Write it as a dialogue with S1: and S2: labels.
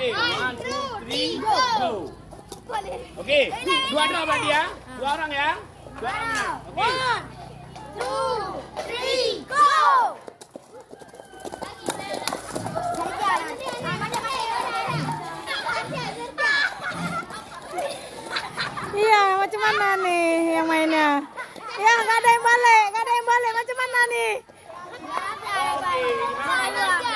S1: Oke, 1, 2, 3, go. Oke, dua berarti ya. Dua orang ya. Dua orang. Oke.
S2: 1, 2, 3, go.
S3: Iya, macam mana nih yang mainnya? Ya, nggak ada yang balik, macam mana nih?
S1: Oke,